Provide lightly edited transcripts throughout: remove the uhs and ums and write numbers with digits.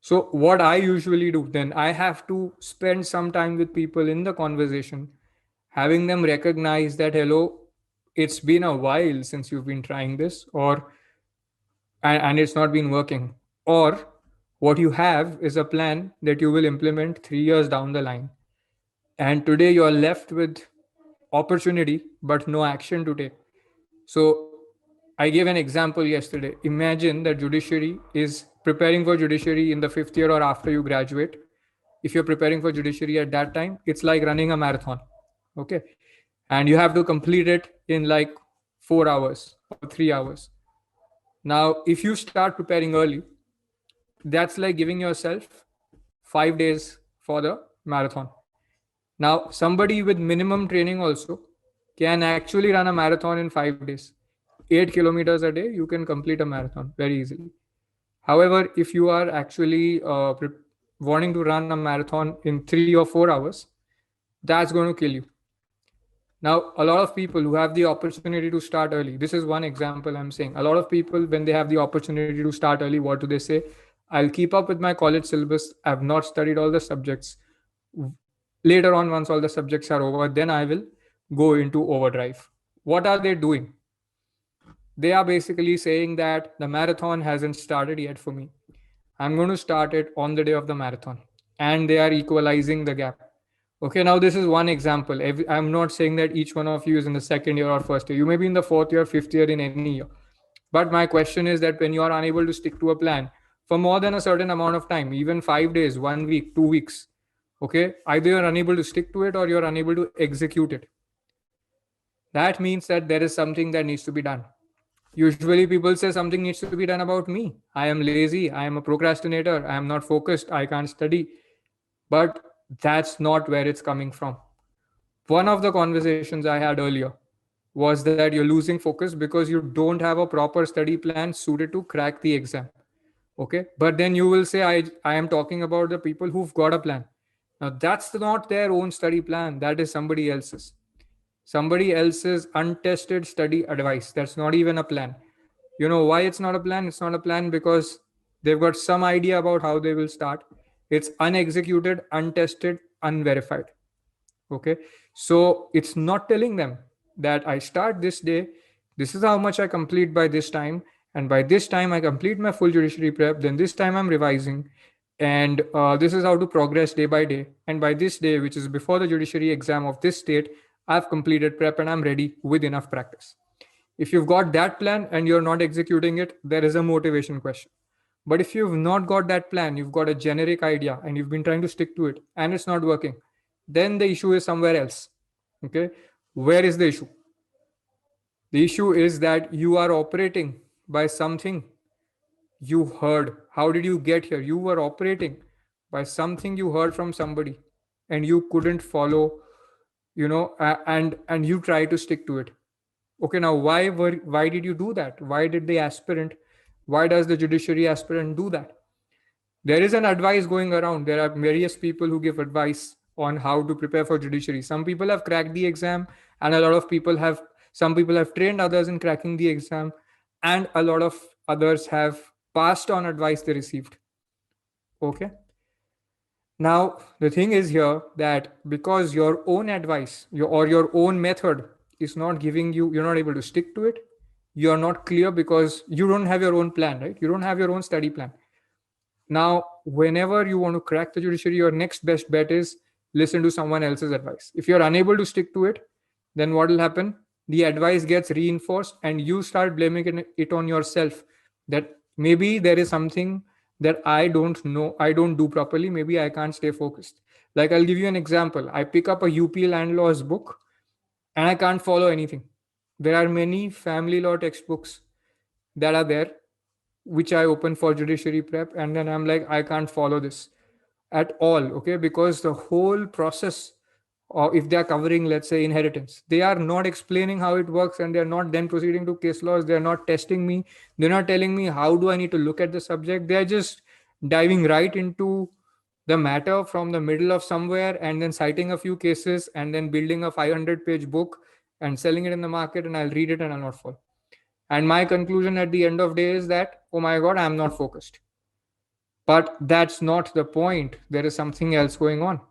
So what I usually do, then I have to spend some time with people in the conversation, having them recognize that, hello, it's been a while since you've been trying this, or and it's not been working, or what you have is a plan that you will implement 3 years down the line, and today you are left with opportunity but no action to take. So I gave an example yesterday. Imagine that judiciary is preparing for judiciary in the 5th year or after you graduate. If you're preparing for judiciary at that time, it's like running a marathon. Okay. And you have to complete it in like 4 hours or 3 hours. Now, if you start preparing early, that's like giving yourself 5 days for the marathon. Now, somebody with minimum training also can actually run a marathon in 5 days. 8 kilometers a day, you can complete a marathon very easily. However, if you are actually wanting to run a marathon in 3 or 4 hours, that's going to kill you. Now, a lot of people who have the opportunity to start early, this is one example I'm saying. A lot of people, when they have the opportunity to start early, what do they say? I'll keep up with my college syllabus. I've not studied all the subjects. Later on, once all the subjects are over, then I will go into overdrive. What are they doing? They are basically saying that the marathon hasn't started yet for me. I'm going to start it on the day of the marathon. And they are equalizing the gap. Okay, now this is one example. I'm not saying that each one of you is in the second year or first year. You may be in the fourth year, fifth year, in any year. But my question is that when you are unable to stick to a plan for more than a certain amount of time, even 5 days, 1 week, 2 weeks, okay, either you're unable to stick to it or you're unable to execute it. That means that there is something that needs to be done. Usually people say something needs to be done about me. I am lazy. I am a procrastinator. I am not focused. I can't study. But that's not where it's coming from. One of the conversations I had earlier was that you're losing focus because you don't have a proper study plan suited to crack the exam. Okay. But then you will say, I am talking about the people who've got a plan. Now, that's not their own study plan. That is somebody else's untested study advice. That's not even a plan. You know why it's not a plan? It's not a plan because they've got some idea about how they will start. It's unexecuted, untested, unverified. Okay. So it's not telling them that I start this day, this is how much I complete by this time, and by this time I complete my full judiciary prep, then this time I'm revising, and this is how to progress day by day. And by this day, which is before the judiciary exam of this state, I've completed prep and I'm ready with enough practice. If you've got that plan and you're not executing it, there is a motivation question. But if you've not got that plan, you've got a generic idea and you've been trying to stick to it and it's not working, then the issue is somewhere else. Okay. Where is the issue? The issue is that you are operating by something you heard. How did you get here? You were operating by something you heard from somebody and you couldn't follow, and you try to stick to it. Okay, now why did you do that? Why did the aspirant, why does the judiciary aspirant do that? There is an advice going around. There are various people who give advice on how to prepare for judiciary. Some people have cracked the exam, and a lot of people have, some people have trained others in cracking the exam, and a lot of others have passed on advice they received. Okay. Now, the thing is here that because your own advice or your own method is not giving you, you're not able to stick to it, you're not clear because you don't have your own plan, right? You don't have your own study plan. Now, whenever you want to crack the judiciary, your next best bet is listen to someone else's advice. If you're unable to stick to it, then what will happen? The advice gets reinforced and you start blaming it on yourself, that maybe there is something that I don't know, I don't do properly, maybe I can't stay focused. Like, I'll give you an example. I pick up a UP land laws book and I can't follow anything. There are many family law textbooks that are there which I open for judiciary prep, and then I'm like, I can't follow this at all. Okay, because the whole process, or if they are covering, let's say, inheritance, they are not explaining how it works, and they're not then proceeding to case laws. They're not testing me. They're not telling me how do I need to look at the subject. They're just diving right into the matter from the middle of somewhere and then citing a few cases and then building a 500-page book and selling it in the market, and I'll read it and I'll not follow. And my conclusion at the end of day is that, oh my God, I'm not focused. But that's not the point. There is something else going on.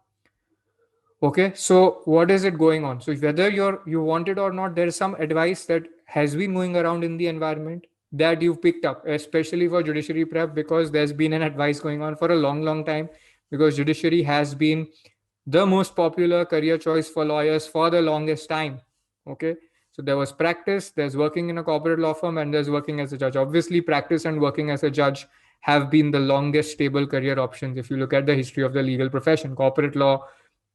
Okay, so what is it going on? So whether you want it or not, there is some advice that has been going around in the environment that you've picked up, especially for judiciary prep, because there's been an advice going on for a long, long time. Because judiciary has been the most popular career choice for lawyers for the longest time. Okay, so there was practice, there's working in a corporate law firm, and there's working as a judge. Obviously, practice and working as a judge have been the longest stable career options. If you look at the history of the legal profession, corporate law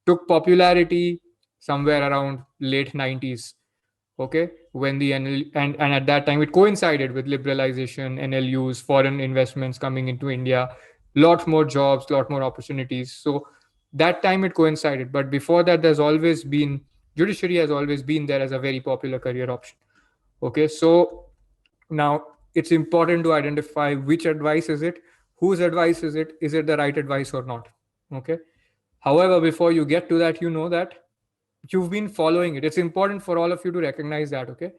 took popularity somewhere around late 90s. Okay, when the and at that time it coincided with liberalization, NLUs, foreign investments coming into India, lot more jobs, lot more opportunities. So that time it coincided. But before that, there's always been judiciary has always been there as a very popular career option. Okay, so now it's important to identify which advice is it, whose advice is it the right advice or not. Okay, however, before you get to that, you know that you've been following it. It's important for all of you to recognize that. Okay,